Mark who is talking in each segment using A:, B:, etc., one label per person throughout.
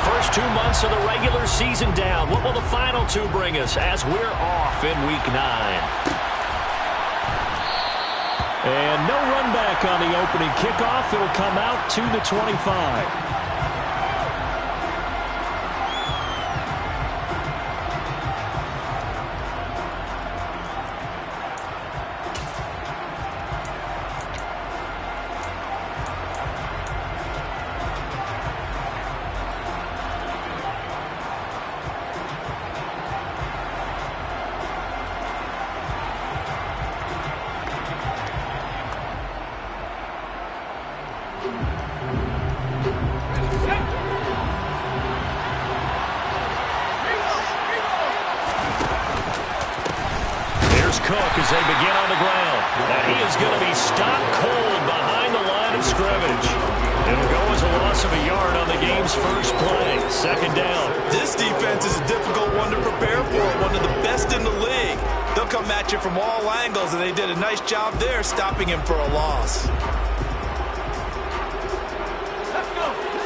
A: first 2 months of the regular season down. What will the final two bring us as we're off in Week 9? And no run back on the opening kickoff. It'll come out to the 25. Cook as they begin on the ground. Now he is going to be stopped cold behind the line of scrimmage. It'll go as a loss of a yard on the game's first play. Second down.
B: This defense is a difficult one to prepare for, one of the best in the league. They'll come at you from all angles, and they did a nice job there stopping him for a loss.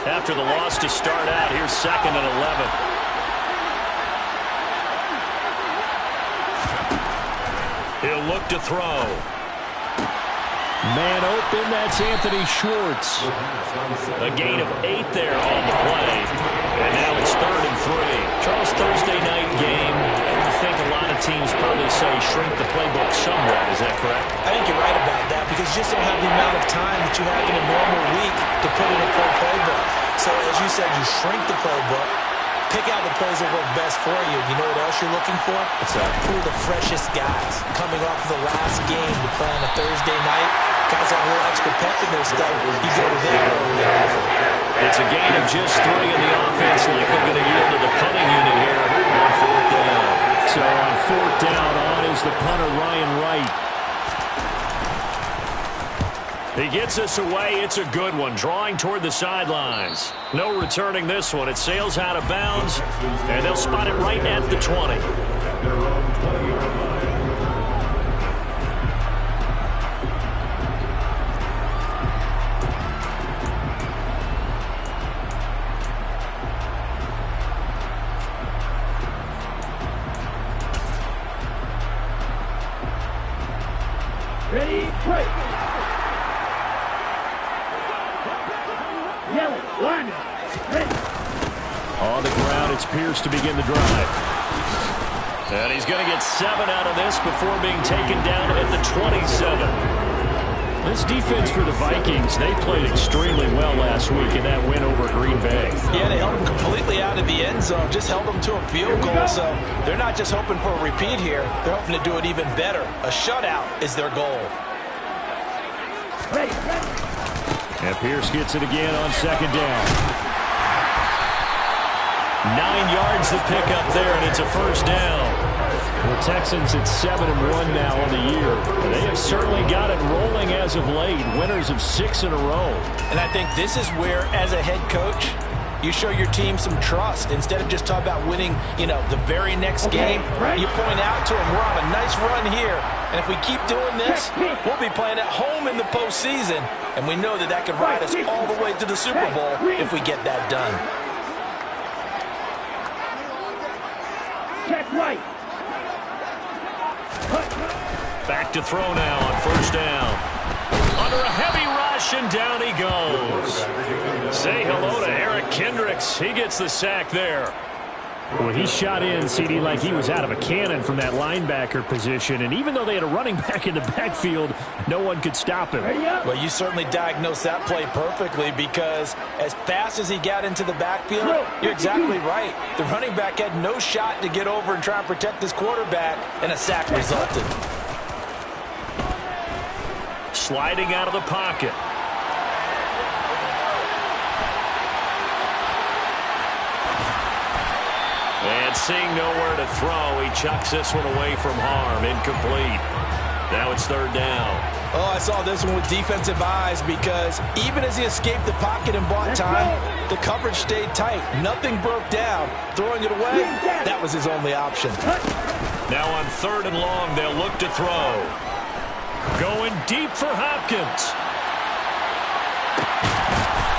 A: After the loss to start out, here's 2nd and 11. He'll look to throw. Man open, that's Anthony Schwartz. A gain of 8 there on the play. And now it's 3rd and 3. Charles, Thursday night game. I think a lot of teams probably say shrink the playbook somewhat. Is that correct?
B: I think you're right about that because you just don't have the amount of time that you have in a normal week to put in a full playbook. So as you said, you shrink the playbook. Pick out the plays that work best for you. You know what else you're looking for?
A: What's that?
B: Who are the freshest guys coming off of the last game to play on a Thursday night? Guys have a little extra pep in their step. You go to them early and often.
A: It's a gain of just 3 in the offense. Likely going to yield to the punting unit here on 4th down. So on 4th down, on is the punter, Ryan Wright. He gets us away. It's a good one. Drawing toward the sidelines. No returning this one. It sails out of bounds, and they'll spot it right at the 20.
C: Ready, break.
A: On the ground, it's Pierce to begin the drive. And he's going to get 7 out of this before being taken down at the 27. This defense for the Vikings, they played extremely well last week in that win over Green Bay.
B: Yeah, they held them completely out of the end zone, just held them to a field goal. So they're not just hoping for a repeat here. They're hoping to do it even better. A shutout is their goal.
A: And Pierce gets it again on 2nd down. 9 yards to pick up there, and it's a first down. The Texans at 7-1 now on the year. They have certainly got it rolling as of late. Winners of 6 in a row.
B: And I think this is where, as a head coach, you show your team some trust. Instead of just talking about winning, the very next game, you point out to them, we're on a nice run here. And if we keep doing this, we'll be playing at home in the postseason. And we know that that could ride us all the way to the Super Bowl if we get that done.
C: Check right.
A: Back to throw now on 1st down. Under a heavy rush, and down he goes. Say hello to Eric Kendricks. He gets the sack there. Well, he shot in, CD, like he was out of a cannon from that linebacker position. And even though they had a running back in the backfield, no one could stop him.
B: Well, you certainly diagnosed that play perfectly because as fast as he got into the backfield, you're exactly right. The running back had no shot to get over and try and protect his quarterback, and a sack resulted.
A: Sliding out of the pocket. And seeing nowhere to throw, he chucks this one away from harm. Incomplete. Now it's 3rd down.
B: Oh, I saw this one with defensive eyes because even as he escaped the pocket and bought time, the coverage stayed tight. Nothing broke down. Throwing it away, that was his only option.
A: Now on 3rd and long, they'll look to throw. Going deep for Hopkins.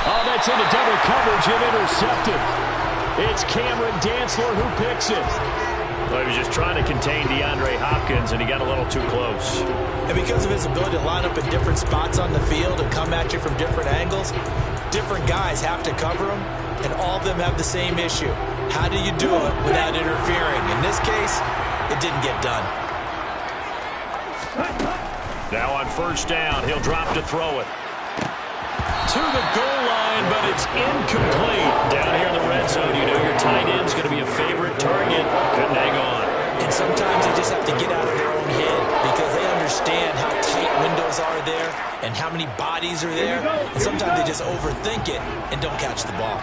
A: Oh, that's into double coverage and intercepted. It's Cameron Dantzler who picks it. Well, he was just trying to contain DeAndre Hopkins, and he got a little too close.
B: And because of his ability to line up in different spots on the field and come at you from different angles, different guys have to cover him, and all of them have the same issue. How do you do it without interfering? In this case, it didn't get done.
A: Now on first down, he'll drop to throw it. To the goal line, but it's incomplete. Down here in the red zone, you know your tight end's going to be a favorite target. Couldn't hang on.
B: And sometimes they just have to get out of their own head because they understand how tight windows are there and how many bodies are there. And sometimes they just overthink it and don't catch the ball.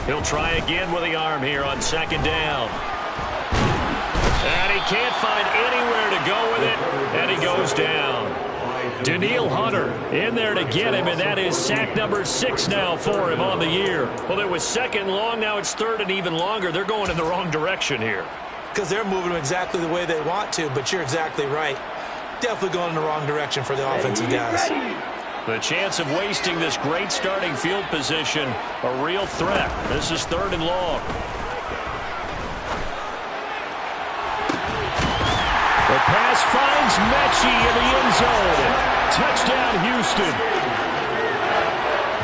A: He'll try again with the arm here on second down. And he can't find anywhere to go with it, and he goes down. Danielle Hunter in there to get him, and that is sack number 6 now for him on the year. Well, it was second long, now it's third and even longer. They're going in the wrong direction here.
B: Because they're moving them exactly the way they want to, but you're exactly right. Definitely going in the wrong direction for the offensive guys.
A: The chance of wasting this great starting field position, a real threat. This is third and long. The pass finds Mechie in the end zone. Touchdown, Houston.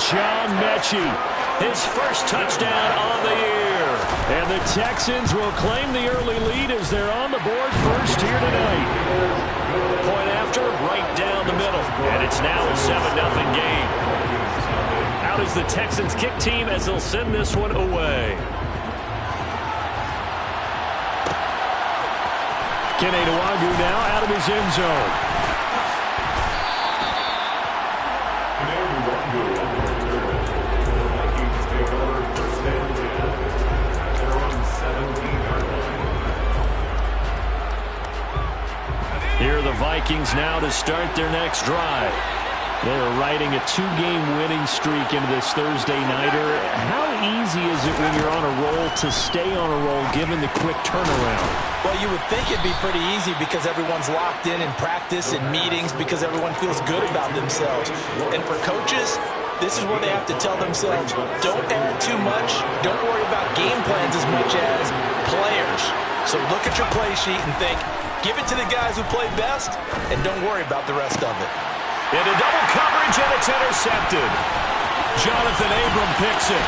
A: John Mechie, his first touchdown on the year. And the Texans will claim the early lead as they're on the board first here tonight. Point after, right down the middle. And it's now a 7-0 game. Out is the Texans kick team as they'll send this one away. Kene Nwangwu now out of his end zone. Here are the Vikings now to start their next drive. They're riding a 2-game winning streak into this Thursday nighter. How easy is it when you're on a roll to stay on a roll given the quick turnaround?
B: Well, you would think it'd be pretty easy because everyone's locked in practice and meetings because everyone feels good about themselves. And for coaches, this is where they have to tell themselves, don't add too much, don't worry about game plans as much as players. So look at your play sheet and think, give it to the guys who play best, and don't worry about the rest of it.
A: Into double coverage, and it's intercepted. Jonathan Abram picks it.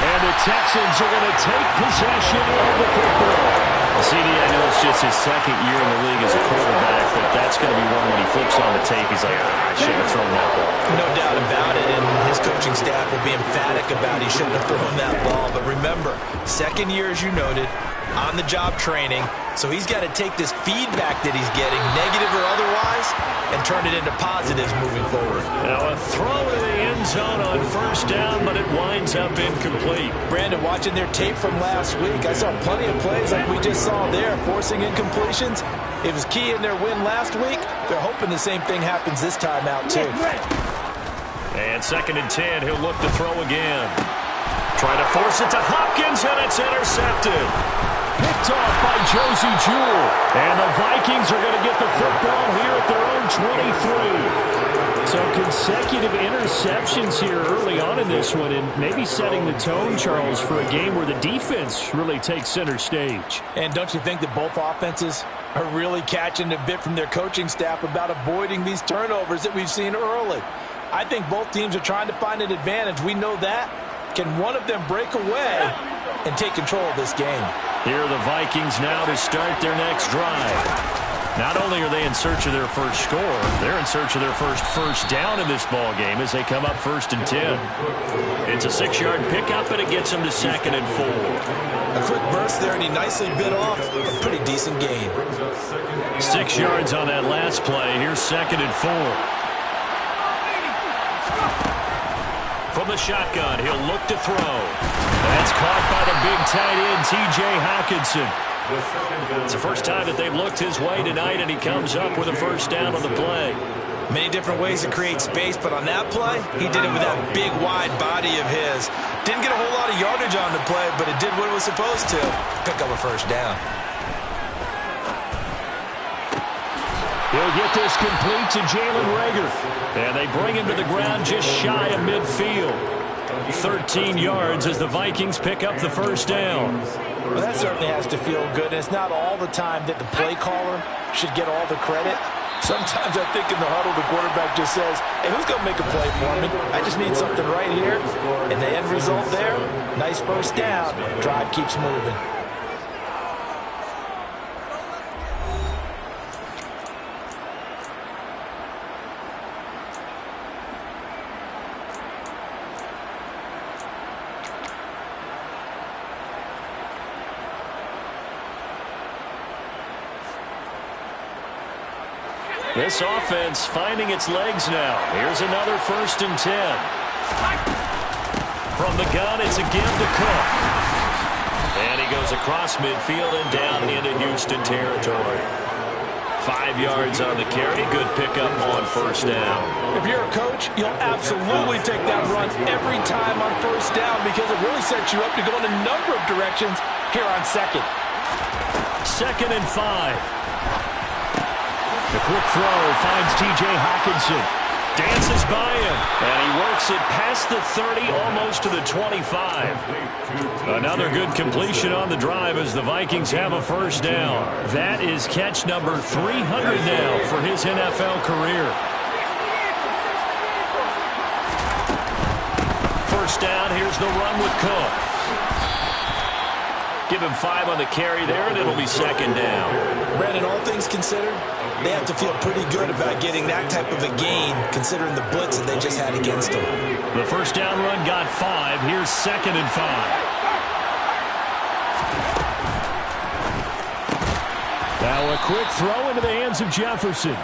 A: And the Texans are going to take possession of the football. CD, I know it's just his second year in the league as a quarterback, but that's going to be one when he flips on the tape, he's like, I shouldn't have thrown that ball.
B: No doubt about it, and his coaching staff will be emphatic about he shouldn't have thrown that ball. But remember, second year, as you noted, on-the-job training, so he's got to take this feedback that he's getting, negative or otherwise, and turn it into positives moving forward.
A: Now a throw to the end zone on first down, but it winds up incomplete.
B: Brandon, watching their tape from last week, I saw plenty of plays like we just saw there, forcing incompletions. It was key in their win last week. They're hoping the same thing happens this time out, too.
A: And 2nd and 10, he'll look to throw again. Trying to force it to Hopkins, and it's intercepted. Picked off by Josie Jewell. And the Vikings are going to get the football here at their own 23. So consecutive interceptions here early on in this one, and maybe setting the tone, Charles, for a game where the defense really takes center stage.
B: And don't you think that both offenses are really catching a bit from their coaching staff about avoiding these turnovers that we've seen early? I think both teams are trying to find an advantage. We know that. Can one of them break away and take control of this game?
A: Here are the Vikings now to start their next drive. Not only are they in search of their first score, they're in search of their first down in this ball game as they come up 1st and 10. It's a 6-yard pickup, and it gets them to 2nd and 4.
B: A quick burst there, and he nicely bit off a pretty decent gain.
A: 6 yards on that last play. Here's 2nd and 4. From the shotgun, he'll look to throw. That's caught by the big tight end, T.J. Hockenson. It's the first time that they've looked his way tonight, and he comes up with a first down on the play.
B: Many different ways to create space, but on that play, he did it with that big, wide body of his. Didn't get a whole lot of yardage on the play, but it did what it was supposed to. Pick up a first down.
A: He'll get this complete to Jalen Reagor. And they bring him to the ground just shy of midfield. 13 yards as the Vikings pick up the first down.
B: Well, that certainly has to feel good. And it's not all the time that the play caller should get all the credit. Sometimes I think in the huddle, the quarterback just says, hey, who's going to make a play for me? I just need something right here. And the end result there, nice first down. Drive keeps moving.
A: This offense finding its legs now. Here's another 1st and 10. From the gun, it's again to Cook. And he goes across midfield and down into Houston territory. 5 yards on the carry. Good pickup on 1st down.
B: If you're a coach, you'll absolutely take that run every time on 1st down because it really sets you up to go in a number of directions here on 2nd.
A: 2nd and 5. The quick throw finds T.J. Hockenson. Dances by him. And he works it past the 30, almost to the 25. Another good completion on the drive as the Vikings have a 1st down. That is catch number 300 now for his NFL career. 1st down, here's the run with Cook. Give him 5 on the carry there, and it'll be 2nd down.
B: Brandon, all things considered, they have to feel pretty good about getting that type of a gain, considering the blitz that they just had against them.
A: The 1st down run got 5. Here's 2nd and 5. Now a quick throw into the hands of Jefferson.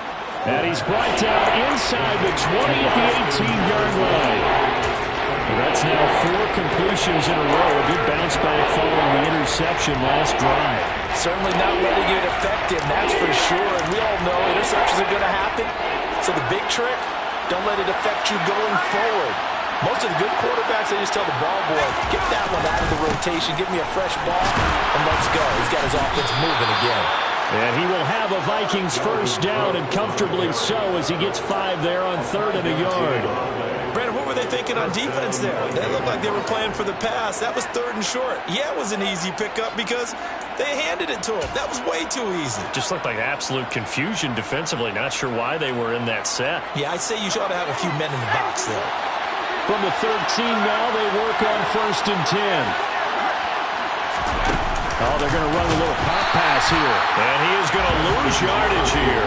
A: And he's brought down inside the 20 at the 18-yard line. That's now 4 completions in a row. A good bounce back following the interception last drive.
B: Certainly not letting it affect him, that's for sure. And we all know interceptions are going to happen. So the big trick, don't let it affect you going forward. Most of the good quarterbacks, they just tell the ball boy, get that one out of the rotation, give me a fresh ball, and let's go. He's got his offense moving again.
A: And he will have a Vikings 1st down, and comfortably so, as he gets 5 there on 3rd and a yard.
B: Brandon, what were they thinking on defense there? They looked like they were playing for the pass. That was 3rd and short. Yeah, it was an easy pickup because they handed it to him. That was way too easy.
A: Just looked like absolute confusion defensively. Not sure why they were in that set.
B: Yeah, I'd say you ought to have a few men in the box there.
A: From the 13 now, they work on 1st and 10. Oh, they're going to run a little pop pass here. And he is going to lose yardage here.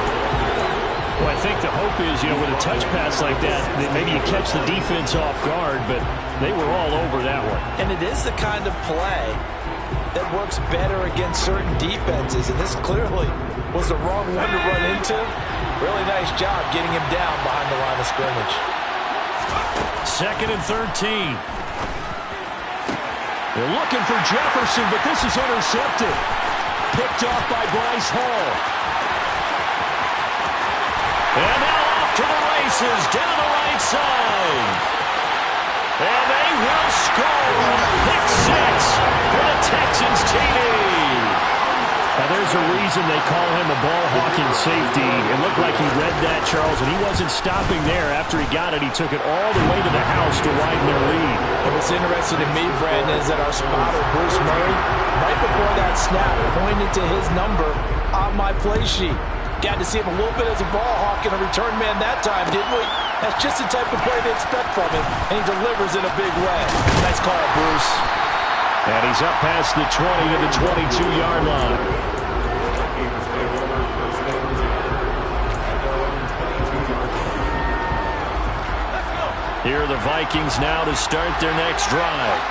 A: Well, I think the hope is, with a touch pass like that maybe you catch the defense off guard, but they were all over that one.
B: And it is the kind of play that works better against certain defenses, and this clearly was the wrong one to run into. Really nice job getting him down behind the line of scrimmage.
A: 2nd and 13. They're looking for Jefferson, but this is intercepted. Picked off by Bryce Hall. And now off to the races, down the right side. And they will score. Pick 6 for the Texans TD. Now there's a reason they call him a ball-hawking safety. It looked like he read that, Charles, and he wasn't stopping there. After he got it, he took it all the way to the house to widen their lead.
B: And what's interesting to me, Brandon, is that our spotter, Bruce Murray, right before that snap, pointed to his number on my play sheet. Got to see him a little bit as a ball hawk and a return man that time, didn't we? That's just the type of play they expect from him, and he delivers in a big way. Nice call, Bruce.
A: And he's up past the 20 to the 22-yard line. Here are the Vikings now to start their next drive.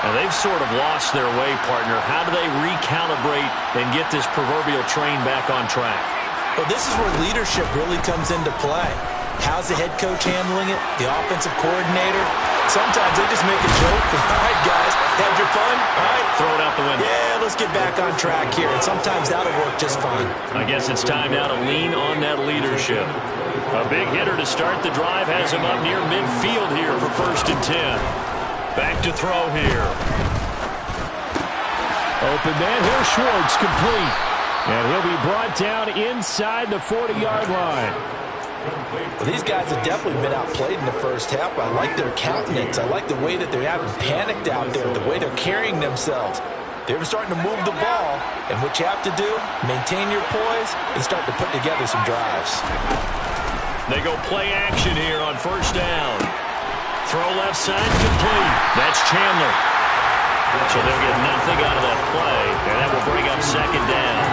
A: And they've sort of lost their way, partner. How do they recalibrate and get this proverbial train back on track?
B: Well, this is where leadership really comes into play. How's the head coach handling it? The offensive coordinator? Sometimes they just make a joke. All right, guys, had your fun? All right.
A: Throw it out the window.
B: Yeah, let's get back on track here. And sometimes that'll work just fine.
A: I guess it's time now to lean on that leadership. A big hitter to start the drive has him up near midfield here for 1st and 10. Back to throw here. Open man. Here's Schwartz, complete. And he'll be brought down inside the 40-yard line.
B: Well, these guys have definitely been outplayed in the first half. I like their countenance. I like the way that they haven't panicked out there, the way they're carrying themselves. They're starting to move the ball, and what you have to do, maintain your poise and start to put together some drives.
A: They go play action here on first down. Throw left side, complete. That's Chandler. So they'll get nothing out of that play, and that will bring up second down.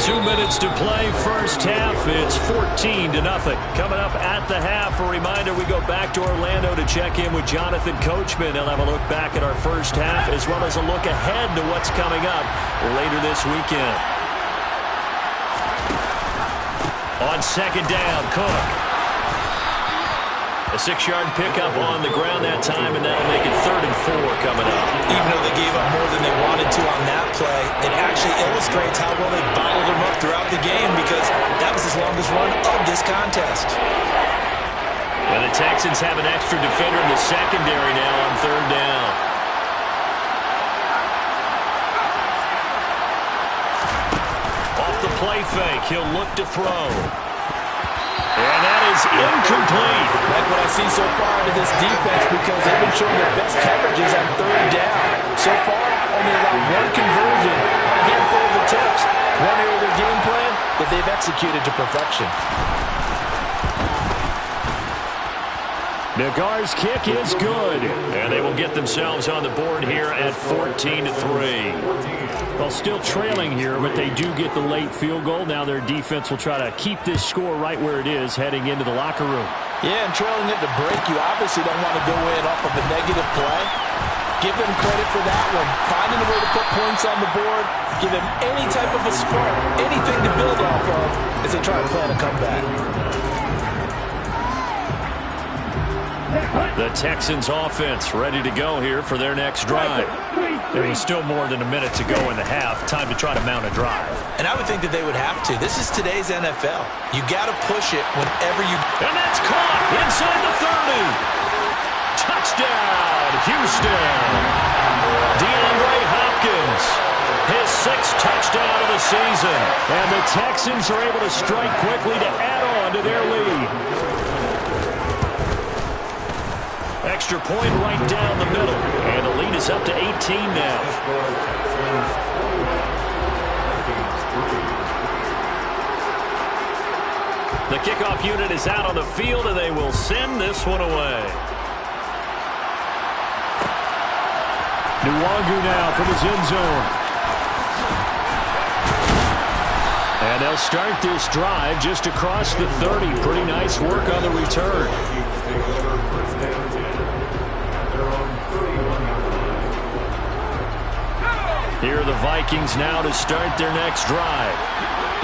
A: 2 minutes to play first half. It's 14-0. Coming up at the half, a reminder we go back to Orlando to check in with Jonathan Coachman. He'll have a look back at our first half as well as a look ahead to what's coming up later this weekend. On second down, Cook. A 6-yard pickup on the ground that time, and that'll make it 3rd and 4 coming up.
B: Even though they gave up more than they wanted to on that play, it actually illustrates how well they bottled them up throughout the game because that was his longest run of this contest.
A: And the Texans have an extra defender in the secondary now on 3rd down. Off the play fake, he'll look to throw. And that is incomplete.
B: Like what I see so far into this defense because they've been showing their best coverages on 3rd down. So far, only about one conversion, a handful of attempts. One area of their game plan that they've executed to perfection.
A: Nagar's kick is good. And they will get themselves on the board here at 14-3. Well, still trailing here, but they do get the late field goal. Now their defense will try to keep this score right where it is heading into the locker room.
B: Yeah, and trailing it to break, you obviously don't want to go in off of a negative play. Give them credit for that one. Finding a way to put points on the board. Give them any type of a spark, anything to build off of as they try to plan a comeback.
A: The Texans offense ready to go here for their next drive. There was still more than a minute to go in the half. Time to try to mount a drive.
B: And I would think that they would have to. This is today's NFL. You got to push it whenever you...
A: And that's caught inside the 30. Touchdown, Houston. DeAndre Hopkins, his 6th touchdown of the season. And the Texans are able to strike quickly to add on to their lead. Extra point right down the middle. And the lead is up to 18 now. The kickoff unit is out on the field, and they will send this one away. Nwangu now from his end zone. And they'll start this drive just across the 30. Pretty nice work on the return. Here are the Vikings now to start their next drive.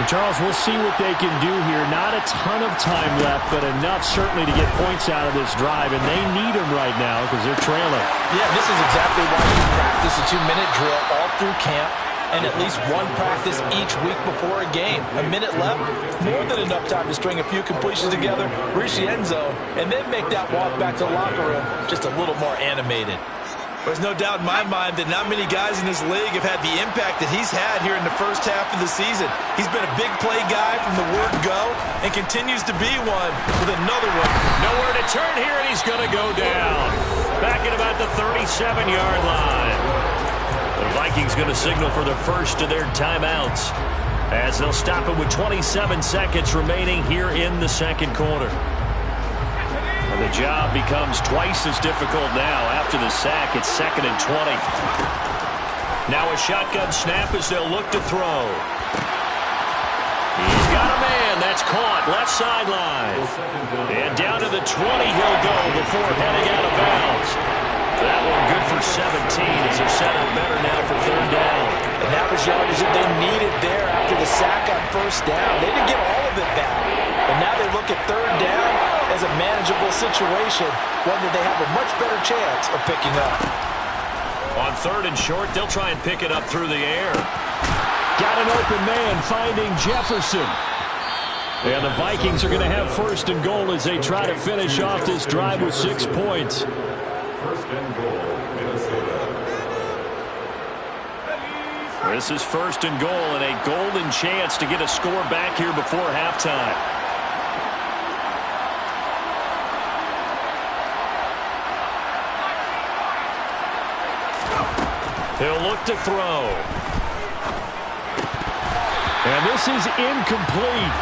A: And Charles, we'll see what they can do here. Not a ton of time left, but enough certainly to get points out of this drive, and they need them right now because they're trailing.
B: Yeah, this is exactly why you practice a 2-minute drill all through camp and at least one practice each week before a game. A minute left, more than enough time to string a few completions together, reach the end zone, and then make that walk back to the locker room just a little more animated. There's no doubt in my mind that not many guys in this league have had the impact that he's had here in the first half of the season. He's been a big play guy from the word go and continues to be one with another one.
A: Nowhere to turn here, and he's going to go down. Back at about the 37-yard line. The Vikings going to signal for the first of their timeouts as they'll stop it with 27 seconds remaining here in the second quarter. The job becomes twice as difficult now after the sack. It's 2nd and 20. Now a shotgun snap as they'll look to throw. He's got a man. That's caught left sideline. And down to the 20 he'll go before heading out of bounds. That one good for 17 as they're set up better now for 3rd down.
B: And that was yardage that they needed there after the sack on 1st down. They didn't get all of it back. But now they look at 3rd down as a manageable situation, one that they have a much better chance of picking up.
A: On 3rd and short, they'll try and pick it up through the air. Got an open man finding Jefferson. And the Vikings are going to have 1st and goal as they try to finish off this drive with 6 points.
D: 1st and goal, Minnesota.
A: This is first and goal and a golden chance to get a score back here before halftime. He'll look to throw. And this is incomplete.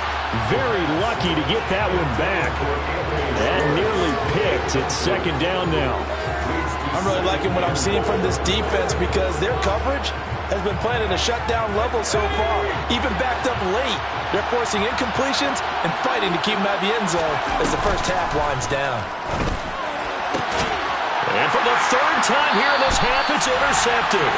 A: Very lucky to get that one back. That nearly picked. It's second down now.
B: I'm really liking what I'm seeing from this defense because their coverage has been playing at a shutdown level so far. Even backed up late, they're forcing incompletions and fighting to keep them out of the end zone as the first half winds down.
A: And for the third time here in this half, it's intercepted.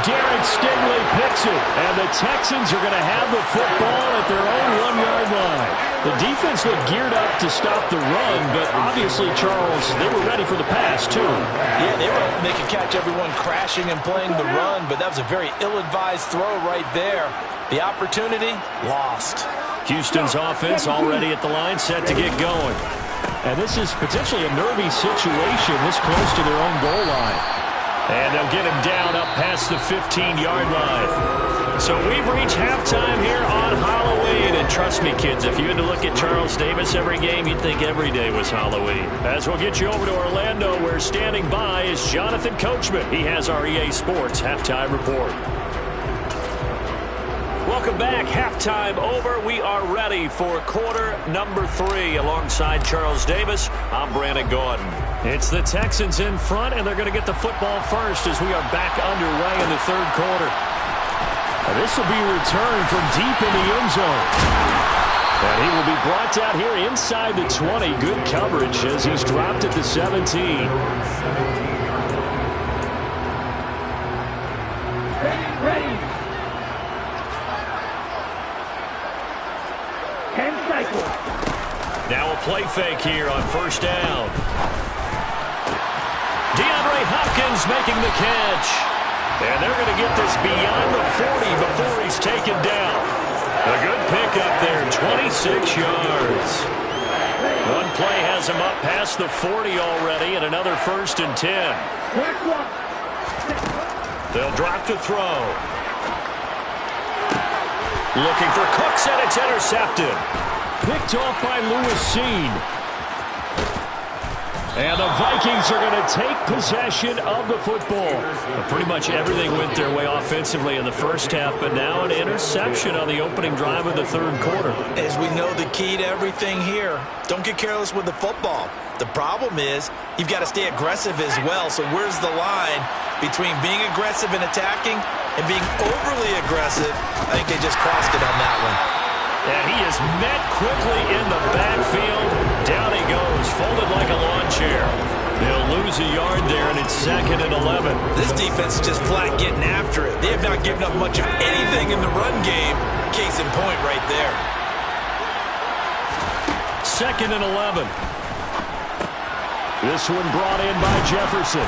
A: Garrett Stingley picks it, and the Texans are going to have the football at their own 1-yard line. The defense looked geared up to stop the run, but obviously, Charles, they were ready for the pass, too.
B: Yeah, they were hoping they could catch everyone crashing and playing the run, but that was a very ill-advised throw right there. The opportunity, lost.
A: Houston's offense already at the line, set to get going. And this is potentially a nervy situation this close to their own goal line. And they'll get him down up past the 15-yard line. So we've reached halftime here on Halloween. And trust me, kids, if you had to look at Charles Davis every game, you'd think every day was Halloween. As we'll get you over to Orlando, where standing by is Jonathan Coachman. He has our EA Sports halftime report. Welcome back. Halftime over. We are ready for quarter number 3 alongside Charles Davis. I'm Brandon Gordon. It's the Texans in front, and they're going to get the football first as we are back underway in the third quarter. And this will be returned from deep in the end zone. And he will be brought down here inside the 20. Good coverage as he's dropped at the 17.
C: Ready. 10 cycles.
A: Now a play fake here on first down. DeAndre Hopkins making the catch. And they're going to get this beyond the 40 before he's taken down. A good pickup there, 26 yards. One play has him up past the 40 already, and another first and 10. They'll drop to throw. Looking for Cooks, and it's intercepted. Picked off by Lewis Seen. And the Vikings are going to take possession of the football. Pretty much everything went their way offensively in the first half, but now an interception on the opening drive of the third quarter.
B: As we know, the key to everything here, don't get careless with the football. The problem is you've got to stay aggressive as well. So where's the line between being aggressive and attacking and being overly aggressive? I think they just crossed it on that one.
A: And he is met quickly in the backfield. Down he goes, folded like a lawn chair. They'll lose a yard there, and it's second and 11.
B: This defense is just flat getting after it. They have not given up much of anything in the run game. Case in point right there.
A: Second and 11. This one brought in by Jefferson.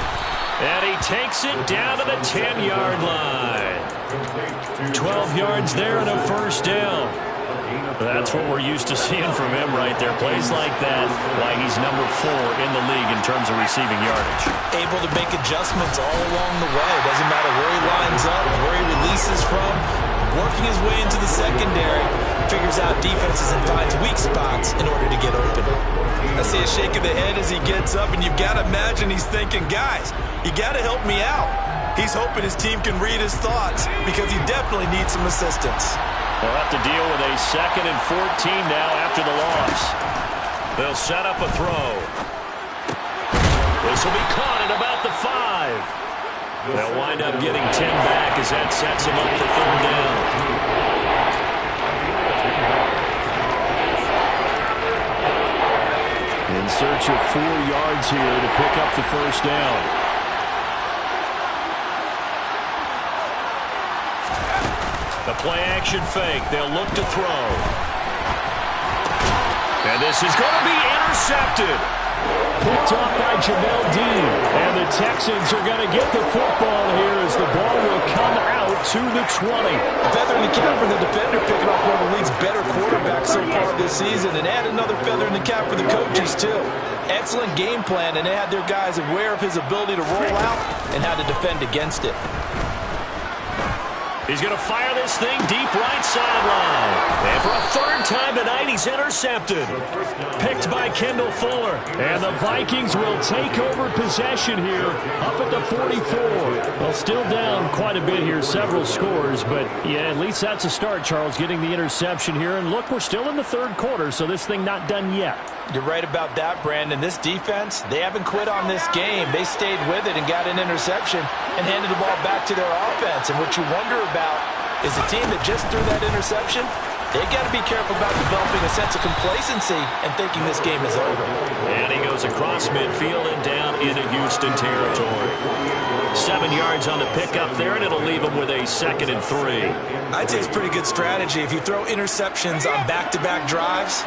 A: And he takes it down to the 10-yard line. 12 yards there and a first down. That's what we're used to seeing from him right there. Plays like that, why he's number 4 in the league in terms of receiving yardage.
B: Able to make adjustments all along the way. Doesn't matter where he lines up, where he releases from. Working his way into the secondary, figures out defenses and finds weak spots in order to get open. I see a shake of the head as he gets up, and you've got to imagine he's thinking, guys, you got to help me out. He's hoping his team can read his thoughts because he definitely needs some assistance.
A: They'll have to deal with a second and 14 now after the loss. They'll set up a throw. This will be caught at about the 5. They'll wind up getting 10 back as that sets him up for third down. In search of 4 yards here to pick up the first down. The play-action fake. They'll look to throw. And this is going to be intercepted. Picked off by Jamel Dean. And the Texans are going to get the football here as the ball will come out to the 20.
B: Feather in the cap for the defender, picking off one of the league's better quarterbacks so far this season. And add another feather in the cap for the coaches, too. Excellent game plan, and they had their guys aware of his ability to roll out and how to defend against it.
A: He's going to fire this thing deep right sideline. And for a third time tonight, he's intercepted. Picked by Kendall Fuller. And the Vikings will take over possession here up at the 44. Well, still down quite a bit here, several scores. But, yeah, at least that's a start, Charles, getting the interception here. And, look, we're still in the third quarter, so this thing not done yet.
B: You're right about that, Brandon. This defense, they haven't quit on this game. They stayed with it and got an interception and handed the ball back to their offense. And what you wonder about is a team that just threw that interception, they got to be careful about developing a sense of complacency and thinking this game is over.
A: And he goes across midfield and down into Houston territory. 7 yards on the pickup there, and it'll leave him with a 2nd and 3.
B: I'd say it's pretty good strategy. If you throw interceptions on back-to-back drives,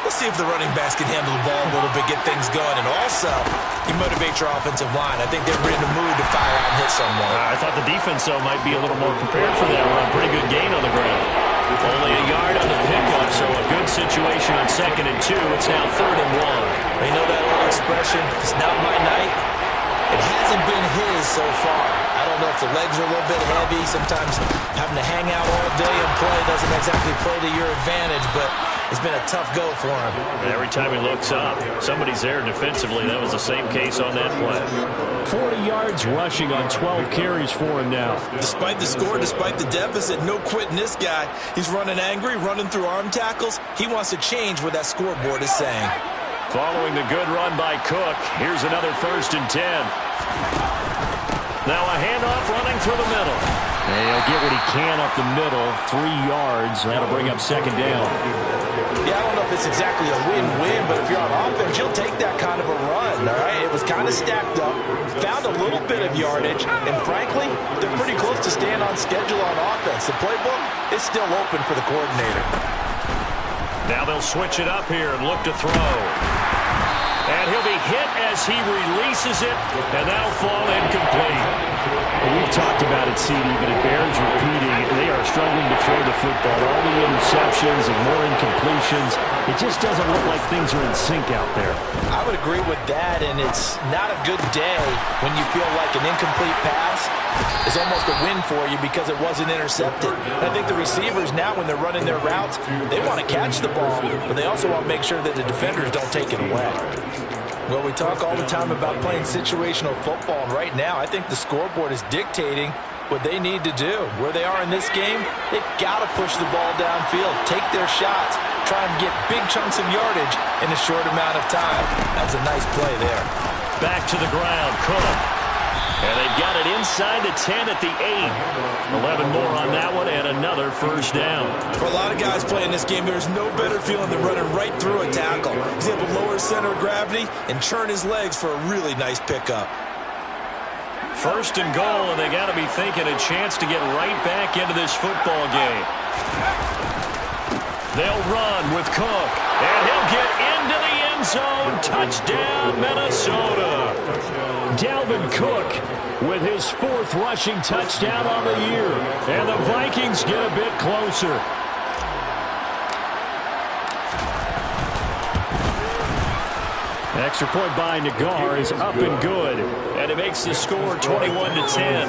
B: let's see if the running backs can handle the ball a little bit, get things going, and also you motivate your offensive line. I think they're in the mood to fire out and hit someone.
A: I thought the defense, though, might be a little more prepared for that run. Pretty good gain on the ground. Only a yard on the pickup, so a good situation on 2nd and 2. It's now 3rd and 1.
B: You know that old expression, it's not my night? It hasn't been his so far. I don't know if the legs are a little bit heavy. Sometimes having to hang out all day and play doesn't exactly play to your advantage, but it's been a tough go for him.
A: Every time he looks up, somebody's there defensively. That was the same case on that play. 40 yards rushing on 12 carries for him now.
B: Despite the score, despite the deficit, no quitting this guy. He's running angry, running through arm tackles. He wants to change what that scoreboard is saying.
A: Following the good run by Cook, here's another 1st and 10. Now a handoff running through the middle. And he'll get what he can up the middle, 3 yards. That'll bring up 2nd down.
B: Yeah, I don't know if it's exactly a win-win, but if you're on offense, you'll take that kind of a run, all right? It was kind of stacked up, found a little bit of yardage, and frankly, they're pretty close to staying on schedule on offense. The playbook is still open for the coordinator.
A: Now they'll switch it up here and look to throw. And he'll be hit as he releases it, and that'll fall incomplete.
D: We've talked about it, CD, but it bears repeating. They are struggling to throw the football. All the interceptions and more incompletions. It just doesn't look like things are in sync out there.
B: I would agree with that, and it's not a good day when you feel like an incomplete pass is almost a win for you because it wasn't intercepted. And I think the receivers now, when they're running their routes, they want to catch the ball, but they also want to make sure that the defenders don't take it away. Well, we talk all the time about playing situational football, and right now I think the scoreboard is dictating what they need to do. Where they are in this game, they've got to push the ball downfield, take their shots, try and get big chunks of yardage in a short amount of time. That's a nice play there.
A: Back to the ground, Cook. And they've got it inside the 10 at the 8. 11 more on that one, and another 1st down.
B: For a lot of guys playing this game, there's no better feeling than running right through a tackle. He's able to lower his center of gravity and churn his legs for a really nice pickup.
A: 1st and goal, and they got to be thinking a chance to get right back into this football game. They'll run with Cook, and he'll get into the end zone. Touchdown, Minnesota.
D: Dalvin Cook with his 4th rushing touchdown on the year.
A: And the Vikings get a bit closer.
D: Extra point by Nagar is up and good.
A: And it makes the score 21-10.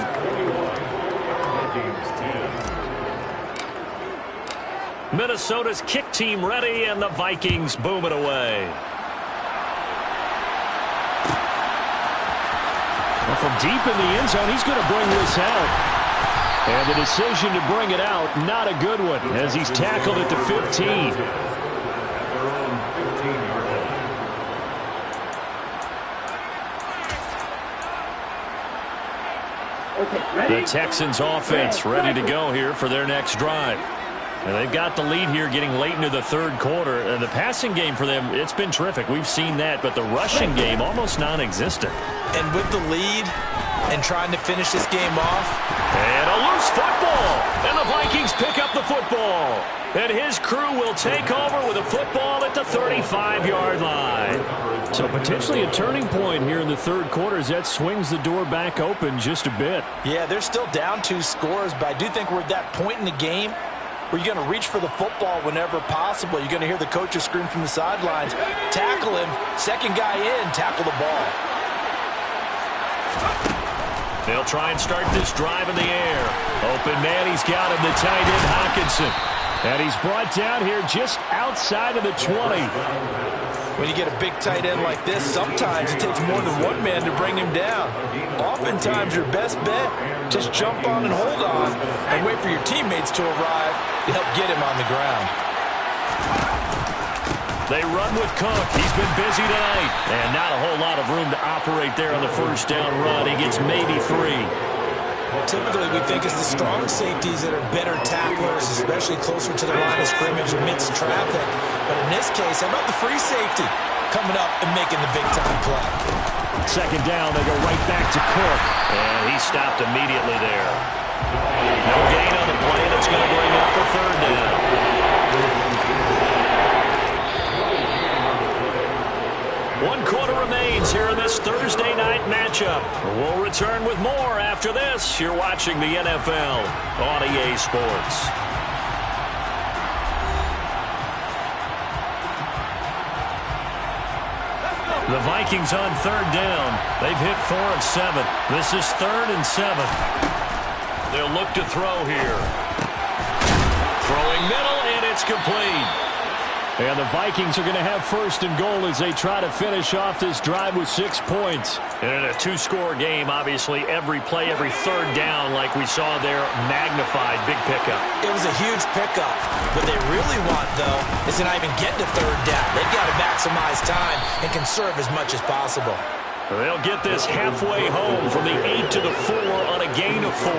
A: Minnesota's kick team ready, and the Vikings boom it away.
D: Well, from deep in the end zone, he's going to bring this out. And the decision to bring it out, not a good one, as he's tackled at the 15.
A: The Texans offense ready to go here for their next drive. And they've got the lead here getting late into the 3rd quarter. And the passing game for them, it's been terrific. We've seen that, but the rushing game almost non-existent.
B: And with the lead and trying to finish this game off.
A: And a loose football. And the Vikings pick up the football. And his crew will take over with a football at the 35-yard line.
D: So potentially a turning point here in the 3rd quarter as that swings the door back open just a bit.
B: Yeah, they're still down 2 scores, but I do think we're at that point in the game where you're going to reach for the football whenever possible. You're going to hear the coaches scream from the sidelines. Tackle him. 2nd guy in, tackle the ball.
A: They'll try and start this drive in the air. Open man, he's got him, the tight end, Hockenson.
D: And he's brought down here just outside of the 20.
B: When you get a big tight end like this, sometimes it takes more than one man to bring him down. Oftentimes, your best bet, just jump on and hold on and wait for your teammates to arrive to help get him on the ground.
A: They run with Cook. He's been busy tonight. And not a whole lot of room to operate there on the first down run. He gets maybe 3.
B: Typically, we think it's the strong safeties that are better tacklers, especially closer to the line of scrimmage amidst traffic. But in this case, how about the free safety coming up and making the big-time play?
D: Second down, they go right back to Cook.
A: And he stopped immediately there. No gain on the play. That's going to bring up a third down. One quarter remains here in this Thursday night matchup. We'll return with more after this. You're watching the NFL on EA Sports. The Vikings on third down. They've hit 4 of 7. This is 3rd and 7. They'll look to throw here. Throwing middle, and it's complete.
D: And the Vikings are going to have 1st and goal as they try to finish off this drive with 6 points.
A: And in a 2-score game, obviously, every play, every third down, like we saw there, magnified. Big pickup.
B: It was a huge pickup. What they really want, though, is to not even get to third down. They've got to maximize time and conserve as much as possible.
A: They'll get this halfway home from the 8 to the 4 on a gain of 4.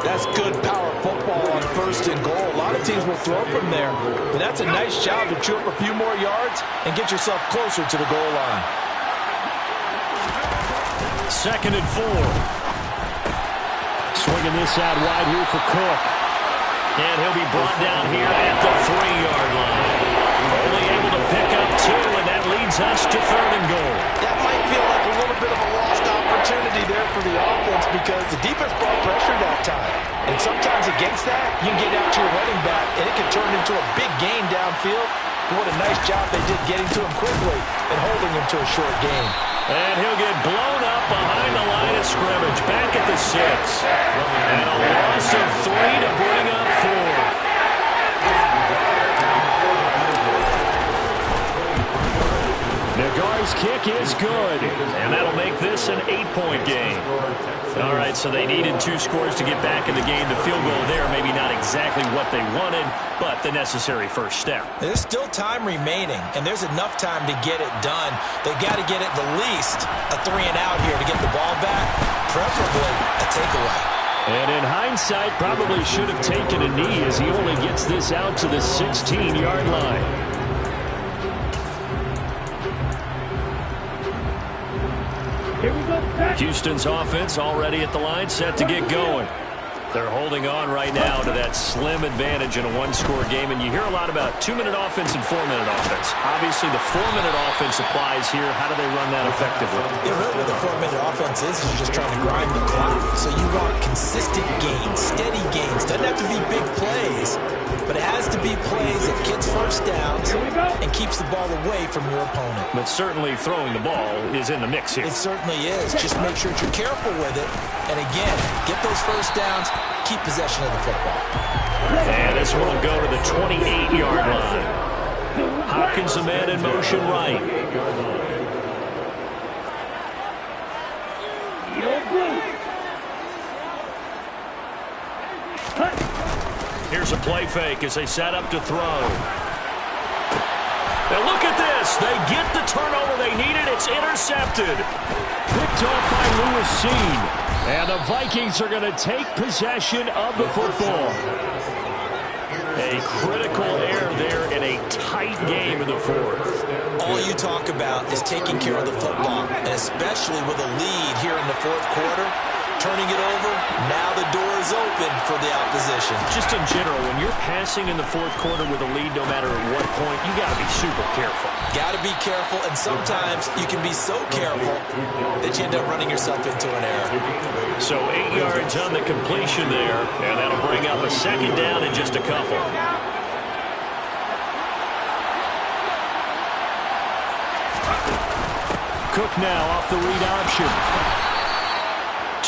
B: That's good power football on 1st and goal. A lot of teams will throw from there, but that's a nice job to chew up a few more yards and get yourself closer to the goal line.
A: 2nd and 4.
D: Swinging this out wide here for Cook.
A: And he'll be brought down here at the 3-yard line. Only able to pick up 2, and that leads us to 3rd and goal.
B: That might feel like a little bit of a lost opportunity there for the offense because the defense brought pressure that time. And sometimes against that, you can get out to your running back, and it can turn into a big gain downfield. What a nice job they did getting to him quickly and holding him to a short gain.
A: And he'll get blown up behind the line of scrimmage, back at the 6. And a loss of 3 to bring up 4.
D: Nagar's kick is good.
A: And that'll make this an 8-point game. All right, so they needed 2 scores to get back in the game. The field goal there, maybe not exactly what they wanted, but the necessary first step.
B: There's still time remaining, and there's enough time to get it done. They've got to get at the least a 3-and-out here to get the ball back, preferably a takeaway.
D: And in hindsight, probably should have taken a knee as he only gets this out to the 16-yard line.
A: Houston's offense already at the line, set to get going. They're holding on right now to that slim advantage in a 1-score game, and you hear a lot about 2-minute offense and 4-minute offense. Obviously, the 4-minute offense applies here. How do they run that effectively?
B: Yeah, really what the 4-minute offense is you're just trying to grind the clock. So you want consistent gains, steady gains. Doesn't have to be big plays, but it has to be plays that gets first downs and keeps the ball away from your opponent.
A: But certainly throwing the ball is in the mix here.
B: It certainly is. Just make sure that you're careful with it. And again, get those first downs, keep possession of the football.
A: And this one will go to the 28-yard line. Hopkins, a man in motion right. Here's a play fake as they set up to throw. Now look at this. They get the turnover they needed. It's intercepted.
D: Picked off by Lewis Seen. And the Vikings are going to take possession of the football.
A: A critical error there in a tight game in the 4th.
B: All you talk about is taking care of the football, and especially with a lead here in the 4th quarter. Turning it over, now the door is open for the opposition.
A: Just in general, when you're passing in the 4th quarter with a lead, no matter at what point, you got to be super careful.
B: Got to be careful, and sometimes you can be so careful that you end up running yourself into an error.
A: So 8 yards on the completion there, and that'll bring up a 2nd down in just a couple.
D: Cook now off the read option.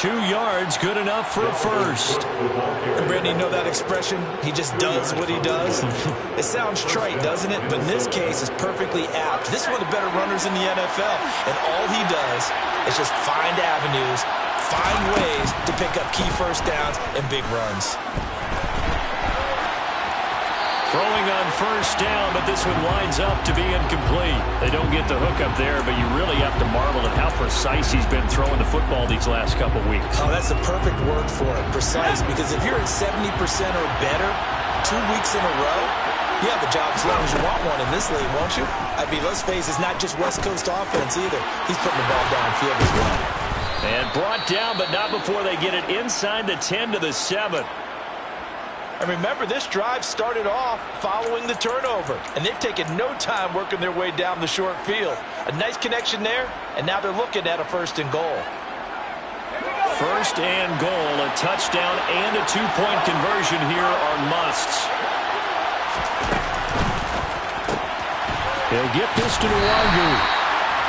A: 2 yards, good enough for a first.
B: And Brandon, you know that expression? He just does what he does. It sounds trite, doesn't it? But in this case, it's perfectly apt. This is one of the better runners in the NFL. And all he does is just find avenues, find ways to pick up key first downs and big runs.
A: Throwing on first down, but this one winds up to be incomplete. They don't get the hook up there, but you really have to marvel at how precise he's been throwing the football these last couple weeks.
B: Oh, that's the perfect word for it, precise, because if you're at 70% or better 2 weeks in a row, you have a job as long as you want one in this league, won't you? I mean, let's face it, it's not just West Coast offense either. He's putting the ball downfield as well.
A: And brought down, but not before they get it inside the 10 to the 7.
B: And remember, this drive started off following the turnover, and they've taken no time working their way down the short field. A nice connection there, and now they're looking at a 1st and goal.
A: 1st and goal, a touchdown and a 2-point conversion here are musts.
D: He'll get this to Nwangu.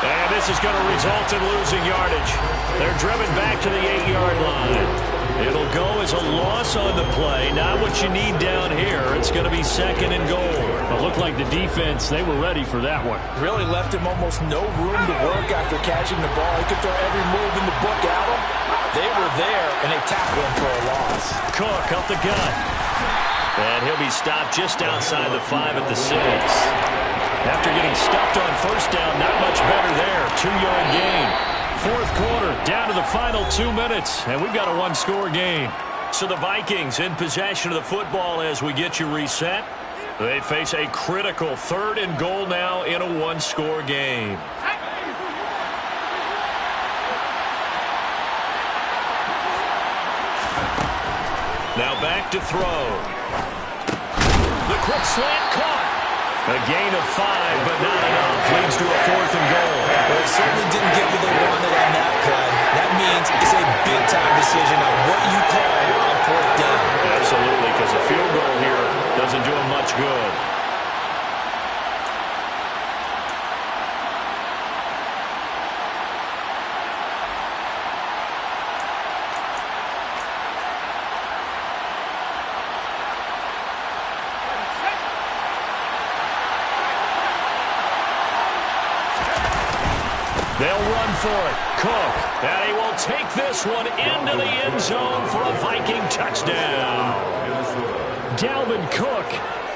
A: And this is going to result in losing yardage. They're driven back to the 8-yard line. It'll go as a loss on the play. Not what you need down here. It's going to be 2nd and goal.
D: It looked like the defense, they were ready for that one.
B: Really left him almost no room to work after catching the ball. He could throw every move in the book at him. They were there, and they tackled him for a loss.
A: Cook up the gut. And he'll be stopped just outside the 5 at the 6. After getting stuffed on first down, not much better there. 2-yard gain. 4th quarter, down to the final 2 minutes, and we've got a 1-score game. So the Vikings in possession of the football as we get you reset. They face a critical 3rd and goal now in a 1-score game. Now back to throw. The quick slant caught. A gain of 5, but not enough. Leads to a 4th and goal.
B: Well, it certainly didn't get what they wanted on that play. That means it's a big-time decision on what you call on 4th down.
A: Absolutely, because a field goal here doesn't do him much good. They'll run for it. Cook. And he will take this one into the end zone for a Viking touchdown. Dalvin Cook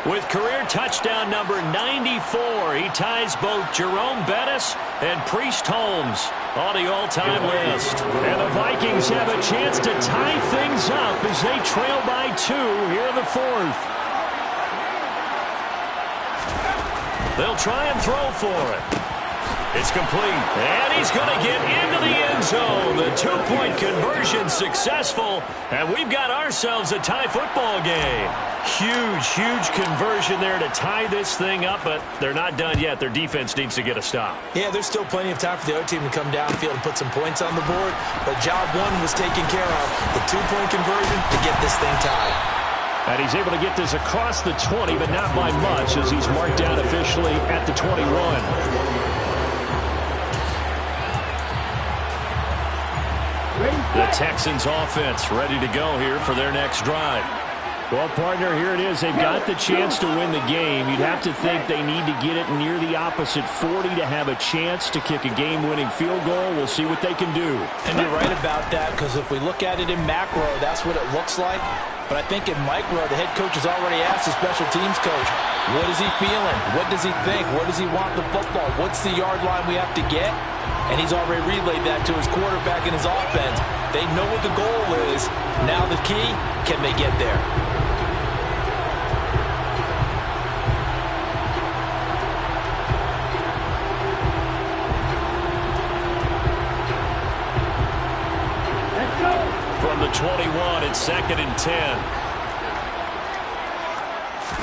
A: with career touchdown number 94. He ties both Jerome Bettis and Priest Holmes on the all-time list. And the Vikings have a chance to tie things up as they trail by 2 here in the 4th. They'll try and throw for it. It's complete, and he's going to get into the end zone. The 2-point conversion successful, and we've got ourselves a tie football game. Huge conversion there to tie this thing up, but they're not done yet. Their defense needs to get a stop.
B: Yeah, there's still plenty of time for the other team to come downfield and put some points on the board, but job 1 was taken care of. The 2-point conversion to get this thing tied.
D: And he's able to get this across the 20, but not by much, as he's marked down officially at the 21. The Texans offense ready to go here for their next drive. Well, partner, here it is. They've got the chance to win the game. You'd have to think they need to get it near the opposite 40 to have a chance to kick a game-winning field goal. We'll see what they can do.
B: And you're right about that, because if we look at it in macro, that's what it looks like. But I think in micro, the head coach has already asked the special teams coach, what is he feeling? What does he think? Where does he want the football? What's the yard line we have to get? And he's already relayed that to his quarterback and his offense. They know what the goal is. Now the key, can they get there?
C: Let's go.
A: From the 21, it's 2nd and 10.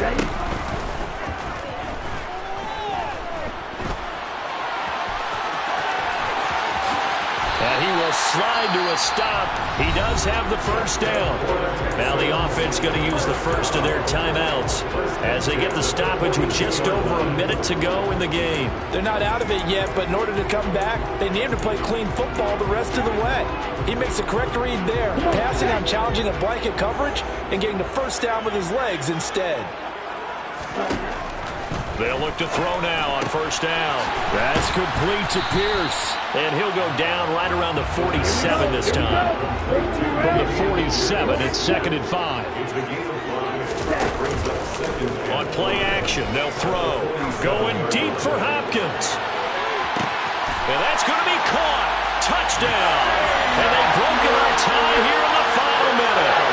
C: Ready?
A: And he will slide to a stop. He does have the first down. Now the offense going to use the first of their timeouts as they get the stoppage with just over a minute to go in the game.
B: They're not out of it yet, but in order to come back, they need to play clean football the rest of the way. He makes a correct read there, passing on challenging a blanket coverage and getting the first down with his legs instead.
A: They'll look to throw now on first down.
D: That's complete to Pierce.
A: And he'll go down right around the 47 this time.
D: From the 47, it's 2nd and 5.
A: On play action, they'll throw. Going deep for Hopkins. And that's going to be caught. Touchdown. And they've broken our tie here in the final minute.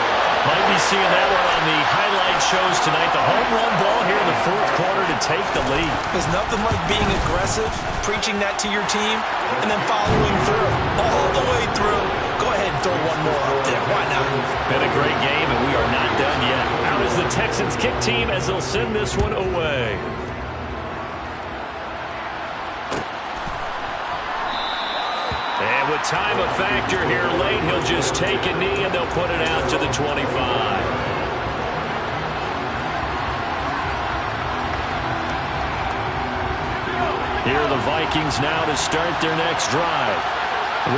A: Might be seeing that one on the highlight shows tonight. The home run ball here in the 4th quarter to take the lead.
B: There's nothing like being aggressive, preaching that to your team, and then following through. All the way through. Go ahead and throw one more up there. Why not?
A: Been a great game, and we are not done yet. Out is the Texans kick team as they'll send this one away. And with time a factor here late, he'll just take a knee and they'll put it out to the 25. Here are the Vikings now to start their next drive.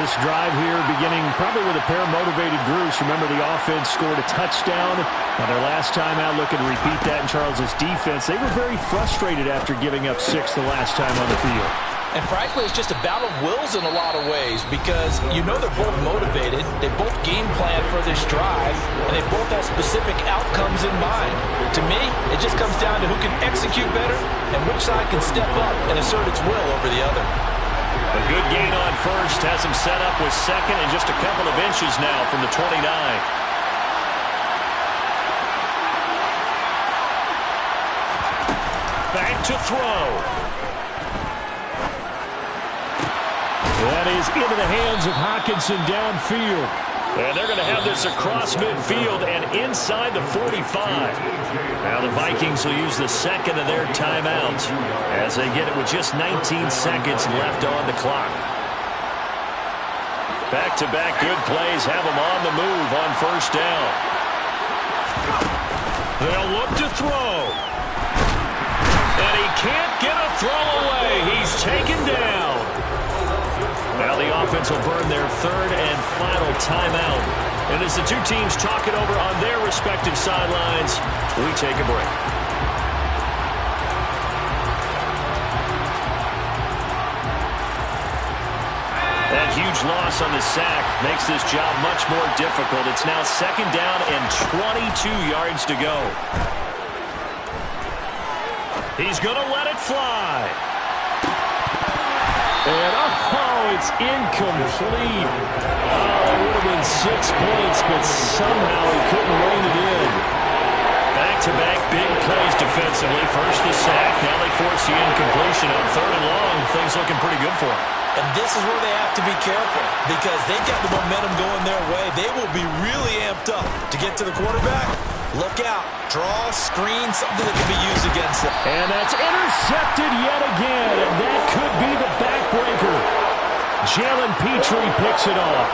D: This drive here beginning probably with a pair of motivated groups. Remember, the offense scored a touchdown on their last time out. Looking to repeat that in Charles' defense. They were very frustrated after giving up 6 the last time on the field.
B: And frankly, it's just a battle of wills in a lot of ways because you know they're both motivated, they both game plan for this drive, and they both have specific outcomes in mind. To me, it just comes down to who can execute better and which side can step up and assert its will over the other.
A: A good gain on first has him set up with second and just a couple of inches now from the 29. Back to throw.
D: That is into the hands of Hockenson downfield.
A: And they're going to have this across midfield and inside the 45. Now the Vikings will use the second of their timeouts as they get it with just 19 seconds left on the clock. Back-to-back good plays have them on the move on first down. They'll look to throw. And he can't get a throw away. He's taken down. Now the offense will burn their third and final timeout. And as the two teams talk it over on their respective sidelines, we take a break. That huge loss on the sack makes this job much more difficult. It's now 2nd down and 22 yards to go. He's going to let it fly.
D: And, it's incomplete. Oh, it would have been 6 points, but somehow he couldn't rein it in.
A: Back-to-back big plays defensively. First the sack. Now they force the incompletion on 3rd and long. Things looking pretty good for them.
B: And this is where they have to be careful because they've got the momentum going their way. They will be really amped up to get to the quarterback. Look out. Draw, screen, something that can be used against them.
D: And that's intercepted yet again, and that could be the backbreaker. Jalen Petrie picks it off.